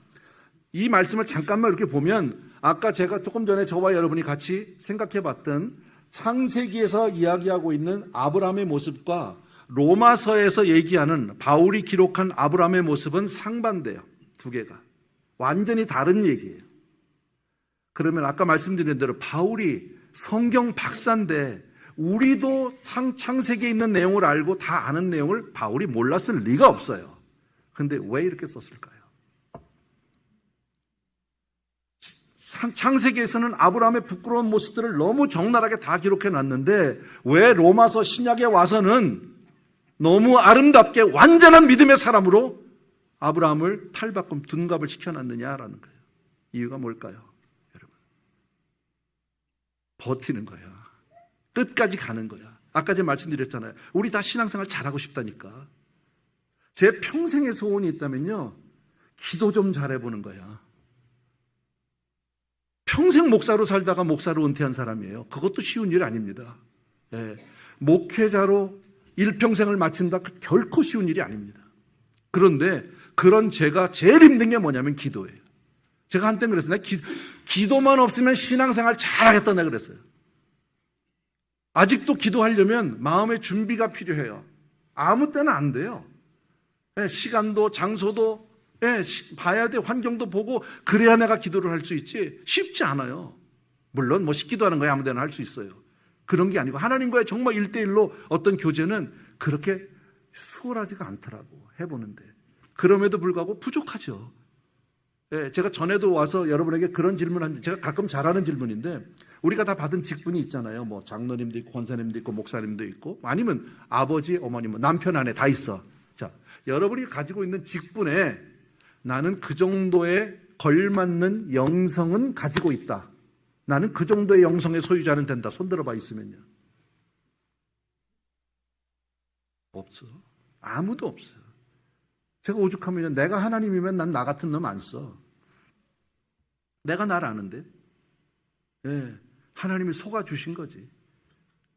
이 말씀을 잠깐만 이렇게 보면 아까 제가 조금 전에 저와 여러분이 같이 생각해 봤던 창세기에서 이야기하고 있는 아브라함의 모습과 로마서에서 얘기하는 바울이 기록한 아브라함의 모습은 상반돼요. 두 개가. 완전히 다른 얘기예요. 그러면 아까 말씀드린 대로 바울이 성경 박사인데 우리도 창세기에 있는 내용을 알고 다 아는 내용을 바울이 몰랐을 리가 없어요. 근데 왜 이렇게 썼을까요? 창세기에서는 아브라함의 부끄러운 모습들을 너무 적나라하게 다 기록해 놨는데 왜 로마서 신약에 와서는 너무 아름답게 완전한 믿음의 사람으로 아브라함을 탈바꿈 둔갑을 시켜놨느냐라는 거예요. 이유가 뭘까요? 여러분, 버티는 거야. 끝까지 가는 거야. 아까 제가 말씀드렸잖아요. 우리 다 신앙생활 잘하고 싶다니까. 제 평생의 소원이 있다면요, 기도 좀 잘해보는 거야. 평생 목사로 살다가 목사로 은퇴한 사람이에요. 그것도 쉬운 일 아닙니다. 예. 목회자로 일평생을 마친다? 결코 쉬운 일이 아닙니다. 그런데 그런 제가 제일 힘든 게 뭐냐면 기도예요. 제가 한때는 그랬어요. 기도만 없으면 신앙생활 잘하겠다 내가 그랬어요. 아직도 기도하려면 마음의 준비가 필요해요. 아무 때나 안 돼요. 예, 시간도 장소도 봐야 돼. 환경도 보고 그래야 내가 기도를 할 수 있지. 쉽지 않아요. 물론 뭐 식기도 하는 거야 아무 데나 할 수 있어요. 그런 게 아니고 하나님과의 정말 1대1로 어떤 교제는 그렇게 수월하지가 않더라고 해보는데. 그럼에도 불구하고 부족하죠. 예, 제가 전에도 와서 여러분에게 그런 질문을 하는데 제가 가끔 잘하는 질문인데 우리가 다 받은 직분이 있잖아요. 뭐 장로님도 있고 권사님도 있고 목사님도 있고 아니면 아버지, 어머니, 뭐 남편, 아내 다 있어. 자, 여러분이 가지고 있는 직분에 나는 그 정도의 걸맞는 영성은 가지고 있다. 나는 그 정도의 영성의 소유자는 된다. 손들어봐 있으면요. 없어. 아무도 없어요. 제가 오죽하면 내가 하나님이면 난 나 같은 놈 안 써. 내가 날 아는데. 예, 하나님이 속아주신 거지.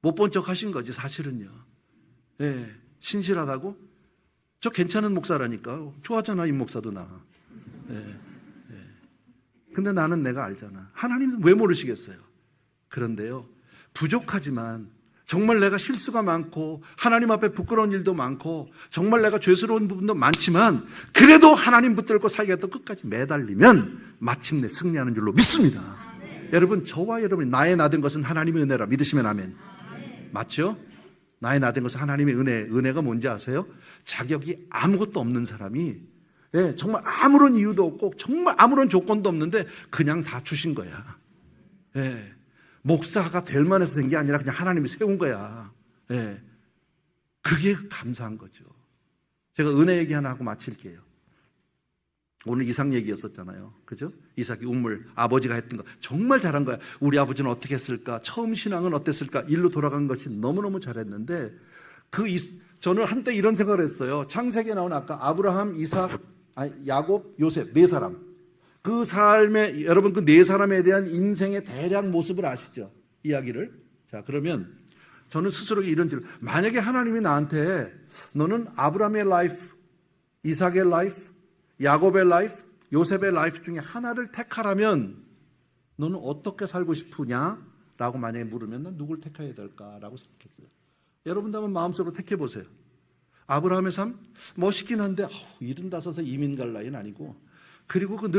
못 본 척 하신 거지 사실은요. 예, 신실하다고? 저 괜찮은 목사라니까. 좋아하잖아 이 목사도 나. 예, 예. 근데 나는 내가 알잖아. 하나님은 왜 모르시겠어요? 그런데요, 부족하지만 정말 내가 실수가 많고 하나님 앞에 부끄러운 일도 많고 정말 내가 죄스러운 부분도 많지만 그래도 하나님 붙들고 살겠다 끝까지 매달리면 마침내 승리하는 줄로 믿습니다. 여러분, 저와 여러분이 나의 나된 것은 하나님의 은혜라 믿으시면 아멘. 맞죠? 나의 나된 것은 하나님의 은혜가 뭔지 아세요? 자격이 아무것도 없는 사람이 정말 아무런 이유도 없고 정말 아무런 조건도 없는데 그냥 다 주신 거야. 목사가 될 만해서 된 게 아니라 그냥 하나님이 세운 거야. 그게 감사한 거죠. 제가 은혜 얘기 하나 하고 마칠게요. 오늘 이삭 얘기였었잖아요. 그죠? 이삭이 우물, 아버지가 했던 거 정말 잘한 거야. 우리 아버지는 어떻게 했을까? 처음 신앙은 어땠을까? 일로 돌아간 것이 너무너무 잘했는데 저는 한때 이런 생각을 했어요. 창세기에 나온 아까 아브라함, 이삭, 야곱, 요셉 네 사람. 그 삶에 여러분 그 네 사람에 대한 인생의 대략 모습을 아시죠? 이야기를. 자, 그러면 저는 스스로에게 이런 질문. 만약에 하나님이 나한테 너는 아브라함의 라이프, 이삭의 라이프, 야곱의 라이프, 요셉의 라이프 중에 하나를 택하라면 너는 어떻게 살고 싶으냐? 라고 만약에 물으면 난 누굴 택해야 될까라고 생각했어요. 여러분도 한번 마음속으로 택해 보세요. 아브라함의 삶 멋있긴 한데 75에 이민 갈 나이는 아니고 그리고 그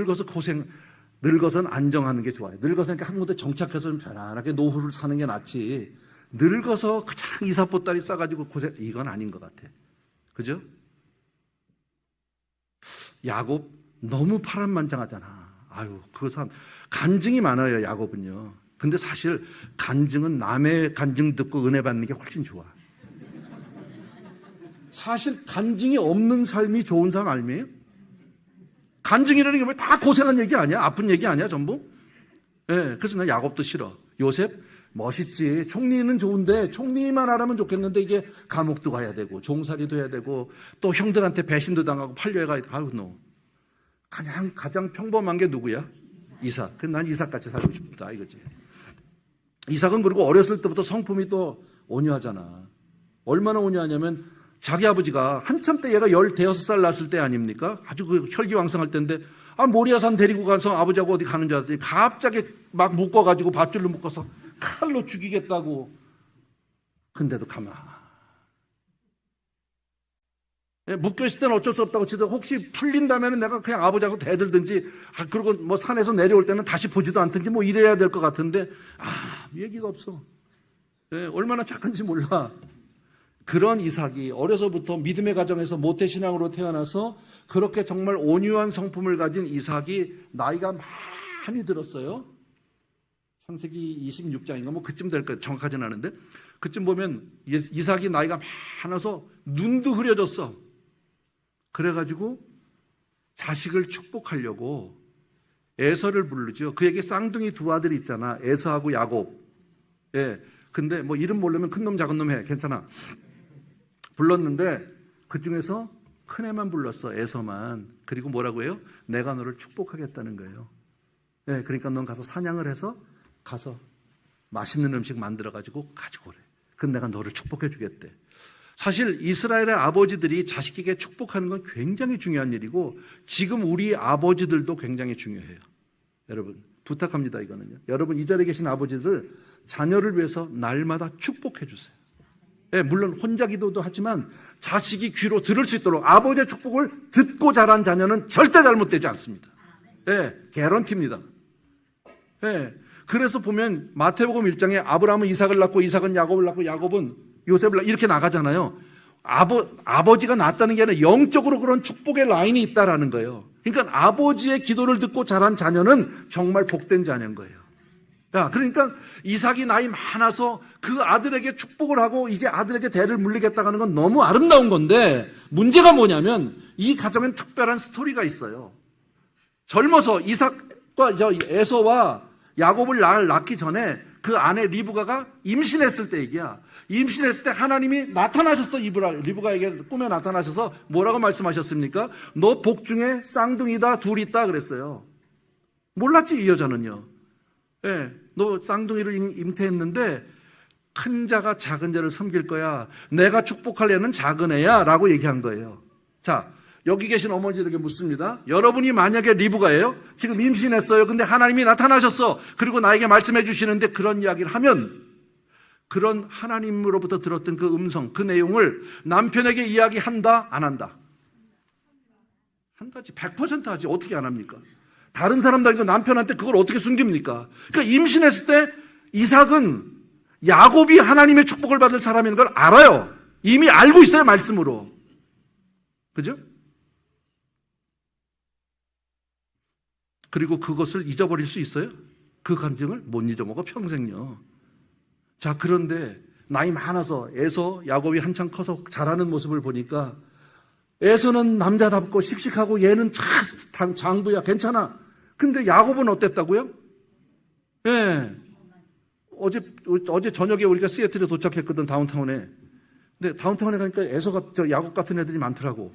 늙어서는 안정하는 게 좋아요. 늙어서 한 군데 정착해서 편안하게 노후를 사는 게 낫지. 늙어서 그냥 이사보따리 싸가지고 이건 아닌 것 같아. 그죠? 야곱 너무 파란만장하잖아. 아유, 그 사람 간증이 많아요. 야곱은요. 근데 사실 간증은 남의 간증 듣고 은혜 받는 게 훨씬 좋아. 사실 간증이 없는 삶이 좋은 사람 아니에요? 간증이라는 게 뭐 다 고생한 얘기 아니야? 아픈 얘기 아니야 전부? 그래서 나 야곱도 싫어. 요셉 멋있지. 총리는 좋은데 총리만 하라면 좋겠는데 이게 감옥도 가야 되고 종살이도 해야 되고 또 형들한테 배신도 당하고 팔려야 가야 돼. 아유, 너 그냥 가장 평범한 게 누구야? 이삭. 그래서 난 이삭같이 살고 싶다 이거지. 이삭은 그리고 어렸을 때부터 성품이 또 온유하잖아. 얼마나 온유하냐면 자기 아버지가 한참 때 얘가 16살 났을 때 아닙니까? 아주 그 혈기왕성할 때인데 모리아산 데리고 가서 아버지하고 어디 가는 줄 알았더니 갑자기 막 묶어가지고 밧줄로 묶어서 칼로 죽이겠다고. 근데도 가만. 묶여 있을 때는 어쩔 수 없다고 치더라도 혹시 풀린다면 내가 그냥 아버지하고 대들든지, 그리고 뭐 산에서 내려올 때는 다시 보지도 않든지 뭐 이래야 될 것 같은데, 얘기가 없어. 얼마나 착한지 몰라. 그런 이삭이 어려서부터 믿음의 가정에서 모태신앙으로 태어나서 그렇게 정말 온유한 성품을 가진 이삭이 나이가 많이 들었어요. 창세기 26장인가 뭐 그쯤 될 거예요. 정확하진 않은데 그쯤 보면 이삭이 나이가 많아서 눈도 흐려졌어. 그래가지고 자식을 축복하려고 에서를 부르죠. 그에게 쌍둥이 두 아들이 있잖아. 에서하고 야곱. 근데 뭐 이름 모르면 큰 놈 작은 놈 해. 괜찮아. 불렀는데 그 중에서 큰 애만 불렀어. 에서만. 그리고 뭐라고 해요? 내가 너를 축복하겠다는 거예요. 그러니까 넌 가서 사냥을 해서 가서 맛있는 음식 만들어가지고 가지고 오래. 그럼 내가 너를 축복해 주겠대. 사실 이스라엘의 아버지들이 자식에게 축복하는 건 굉장히 중요한 일이고 지금 우리 아버지들도 굉장히 중요해요. 여러분 부탁합니다. 이거는요. 여러분 이 자리에 계신 아버지들 자녀를 위해서 날마다 축복해 주세요. 물론 혼자 기도도 하지만 자식이 귀로 들을 수 있도록 아버지의 축복을 듣고 자란 자녀는 절대 잘못되지 않습니다. 개런티입니다. 그래서 보면 마태복음 1장에 아브라함은 이삭을 낳고 이삭은 야곱을 낳고 야곱은 요셉을 낳고 이렇게 나가잖아요. 아버지가 낳았다는 게 아니라 영적으로 그런 축복의 라인이 있다라는 거예요. 그러니까 아버지의 기도를 듣고 자란 자녀는 정말 복된 자녀인 거예요. 그러니까 이삭이 나이 많아서 그 아들에게 축복을 하고 이제 아들에게 대를 물리겠다 하는 건 너무 아름다운 건데 문제가 뭐냐면 이 가정엔 특별한 스토리가 있어요. 젊어서 이삭과 에서와 야곱을 낳기 전에 그 아내 리브가가 임신했을 때 얘기야. 임신했을 때 하나님이 나타나셨어. 리브가에게 꿈에 나타나셔서 뭐라고 말씀하셨습니까? 너 복중에 쌍둥이다 둘 있다 그랬어요. 몰랐지 이 여자는요. 너 쌍둥이를 잉태했는데 큰 자가 작은 자를 섬길 거야. 내가 축복할 애는 작은 애야 라고 얘기한 거예요. 자, 여기 계신 어머니들에게 묻습니다. 여러분이 만약에 리브가예요. 지금 임신했어요. 근데 하나님이 나타나셨어. 그리고 나에게 말씀해 주시는데 그런 이야기를 하면 그런 하나님으로부터 들었던 그 음성, 그 내용을 남편에게 이야기한다? 안 한다? 한다지. 100% 하지. 어떻게 안 합니까? 다른 사람들과 남편한테 그걸 어떻게 숨깁니까? 그러니까 임신했을 때 이삭은 야곱이 하나님의 축복을 받을 사람인 걸 알아요. 이미 알고 있어요. 말씀으로. 그죠? 그리고 그것을 잊어버릴 수 있어요? 그 감정을 못 잊어먹어 평생요. 자, 그런데 나이 많아서 에서 야곱이 한창 커서 자라는 모습을 보니까 에서는 남자답고 씩씩하고 얘는 장부야 괜찮아. 근데 야곱은 어땠다고요? 어제 저녁에 우리가 시애틀에 도착했거든. 다운타운에. 근데 다운타운에 가니까 에서가 야곱 같은 애들이 많더라고.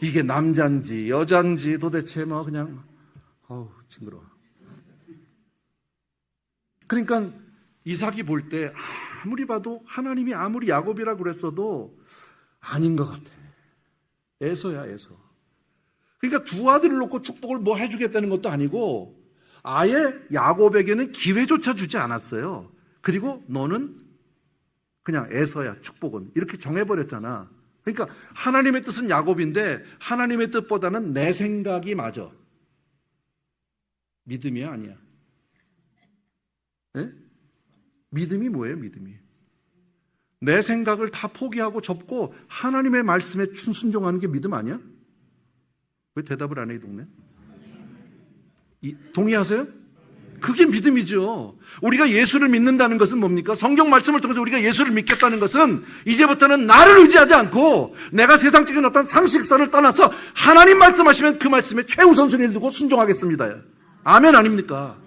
이게 남잔지 여잔지 도대체 뭐 그냥 징그러워. 그러니까 이삭이 볼 때 아무리 봐도 하나님이 아무리 야곱이라고 그랬어도 아닌 것 같아. 에서야 에서. 그러니까 두 아들을 놓고 축복을 뭐 해주겠다는 것도 아니고 아예 야곱에게는 기회조차 주지 않았어요. 그리고 너는 그냥 에서야 축복은 이렇게 정해버렸잖아. 그러니까 하나님의 뜻은 야곱인데 하나님의 뜻보다는 내 생각이 맞아. 믿음이야 아니야? 믿음이 뭐예요? 믿음이 내 생각을 다 포기하고 접고 하나님의 말씀에 순종하는 게 믿음 아니야? 왜 대답을 안 해, 이 동네? 동의하세요? 그게 믿음이죠. 우리가 예수를 믿는다는 것은 뭡니까? 성경 말씀을 통해서 우리가 예수를 믿겠다는 것은 이제부터는 나를 의지하지 않고 내가 세상적인 어떤 상식선을 떠나서 하나님 말씀하시면 그 말씀에 최우선순위를 두고 순종하겠습니다. 아멘 아닙니까?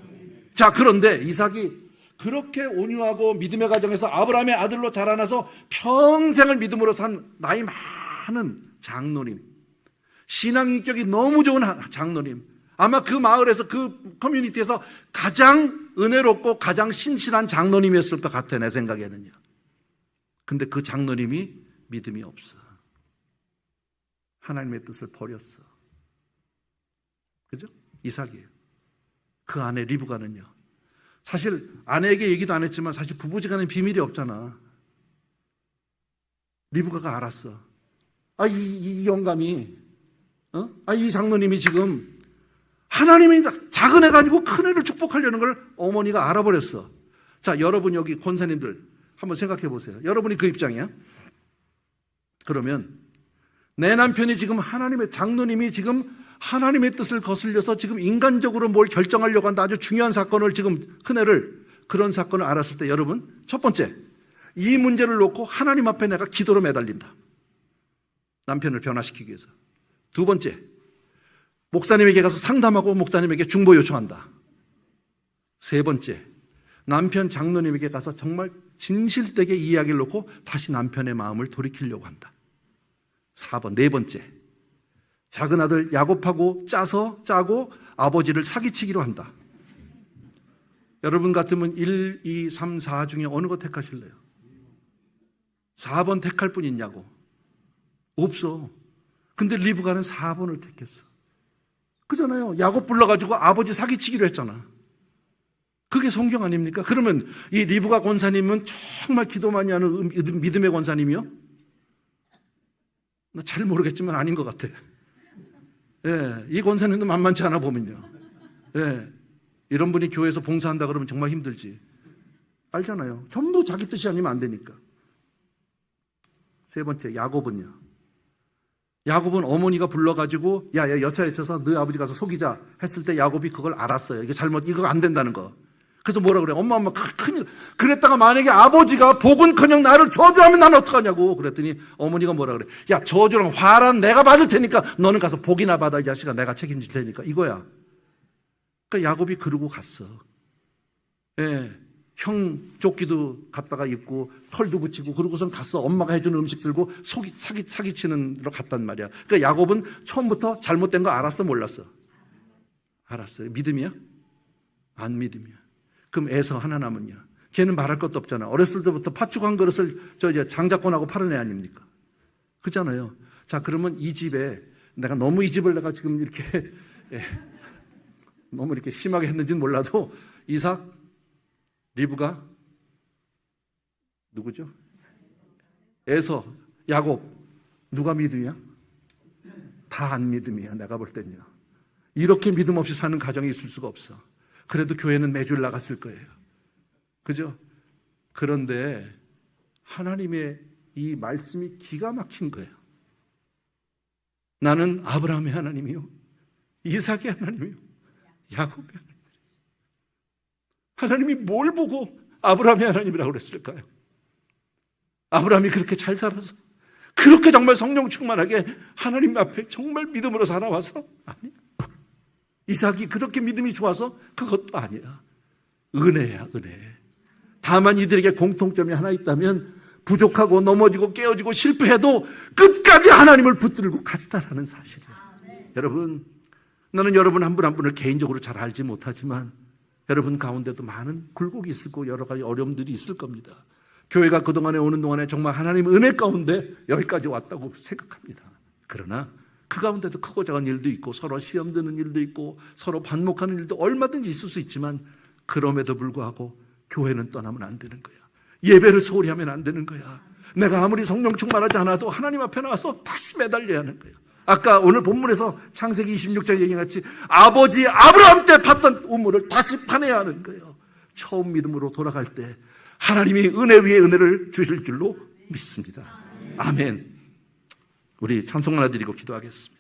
자, 그런데 이삭이 그렇게 온유하고 믿음의 가정에서 아브라함의 아들로 자라나서 평생을 믿음으로 산 나이 많은 장로님, 신앙 인격이 너무 좋은 장로님, 아마 그 마을에서 그 커뮤니티에서 가장 은혜롭고 가장 신실한 장로님이었을 것 같아 내 생각에는요. 근데 그 장로님이 믿음이 없어. 하나님의 뜻을 버렸어. 그죠? 이삭이에요. 그 아내 리브가는요. 사실 아내에게 얘기도 안 했지만 사실 부부지간에 비밀이 없잖아. 리브가가 알았어. 이 영감이, 이 장로님이 지금 하나님이 작은 애 가지고 큰 애를 축복하려는 걸 어머니가 알아버렸어. 자, 여러분 여기 권사님들 한번 생각해 보세요. 여러분이 그 입장이야? 그러면 내 남편이 지금 장로님이 지금 하나님의 뜻을 거슬려서 지금 인간적으로 뭘 결정하려고 한다. 아주 중요한 사건을 지금 그런 사건을 알았을 때 여러분, 첫 번째, 이 문제를 놓고 하나님 앞에 내가 기도로 매달린다. 남편을 변화시키기 위해서. 두 번째, 목사님에게 가서 상담하고 목사님에게 중보 요청한다. 세 번째, 남편 장로님에게 가서 정말 진실되게 이야기를 놓고 다시 남편의 마음을 돌이키려고 한다. 4번, 네 번째, 작은 아들 야곱하고 짜고 아버지를 사기치기로 한다. 여러분 같으면 1, 2, 3, 4 중에 어느 거 택하실래요? 4번 택할 분 있냐고. 없어. 근데 리브가는 4번을 택했어. 그잖아요. 야곱 불러가지고 아버지 사기치기로 했잖아. 그게 성경 아닙니까? 그러면 이 리브가 권사님은 정말 기도 많이 하는 믿음의 권사님이요? 나 잘 모르겠지만 아닌 것 같아. 예, 이 권사님도 만만치 않아 보면요. 예, 이런 분이 교회에서 봉사한다 그러면 정말 힘들지. 알잖아요. 전부 자기 뜻이 아니면 안 되니까. 세 번째, 야곱은요. 야곱은 어머니가 불러가지고 야 여차에 쳐서 너희 아버지 가서 속이자 했을 때 야곱이 그걸 알았어요. 이거 안 된다는 거. 그래서 뭐라 그래? 엄마 큰일. 그랬다가 만약에 아버지가 복은커녕 나를 저주하면 난 어떡하냐고 그랬더니 어머니가 뭐라 그래? 야, 저주랑 화란 내가 받을 테니까 너는 가서 복이나 받아. 이 자식아, 내가 책임질 테니까. 이거야. 그러니까 야곱이 그러고 갔어. 예, 형 조끼도 갖다가 입고 털도 붙이고 그러고선 갔어. 엄마가 해주는 음식 들고 사기치는 데로 갔단 말이야. 그러니까 야곱은 처음부터 잘못된 거 알았어, 몰랐어? 알았어요. 믿음이야? 안 믿음이야. 그럼 에서 하나 남은요. 걔는 말할 것도 없잖아. 어렸을 때부터 팥죽 한 그릇을 장자권하고 파는 애 아닙니까? 그렇잖아요. 자, 그러면 이 집에 내가 너무 이 집을 내가 지금 이렇게 너무 이렇게 심하게 했는지는 몰라도 이삭, 리브가 누구죠? 에서, 야곱 누가 믿음이야? 다 안 믿음이야. 내가 볼 땐요. 이렇게 믿음 없이 사는 가정이 있을 수가 없어. 그래도 교회는 매주일 나갔을 거예요. 그죠? 그런데 하나님의 이 말씀이 기가 막힌 거예요. 나는 아브라함의 하나님이요, 이삭의 하나님이요, 야곱의 하나님. 하나님이 뭘 보고 아브라함의 하나님이라고 그랬을까요? 아브라함이 그렇게 잘 살아서, 그렇게 정말 성령 충만하게 하나님 앞에 정말 믿음으로 살아와서? 아니야. 이삭이 그렇게 믿음이 좋아서? 그것도 아니야. 은혜야, 은혜. 다만 이들에게 공통점이 하나 있다면 부족하고 넘어지고 깨어지고 실패해도 끝까지 하나님을 붙들고 갔다라는 사실이에요. 여러분, 나는 여러분 한 분 한 분을 개인적으로 잘 알지 못하지만 여러분 가운데도 많은 굴곡이 있을 거고 여러 가지 어려움들이 있을 겁니다. 교회가 그동안에 오는 동안에 정말 하나님 은혜 가운데 여기까지 왔다고 생각합니다. 그러나 그 가운데도 크고 작은 일도 있고 서로 시험 드는 일도 있고 서로 반목하는 일도 얼마든지 있을 수 있지만 그럼에도 불구하고 교회는 떠나면 안 되는 거야. 예배를 소홀히 하면 안 되는 거야. 내가 아무리 성령 충만하지 않아도 하나님 앞에 나와서 다시 매달려야 하는 거야. 아까 오늘 본문에서 창세기 26장 얘기같이 아버지 아브라함 때 팠던 우물을 다시 파내야 하는 거예요. 처음 믿음으로 돌아갈 때 하나님이 은혜 위에 은혜를 주실 줄로 믿습니다. 아멘. 우리 찬송만 드리고 기도하겠습니다.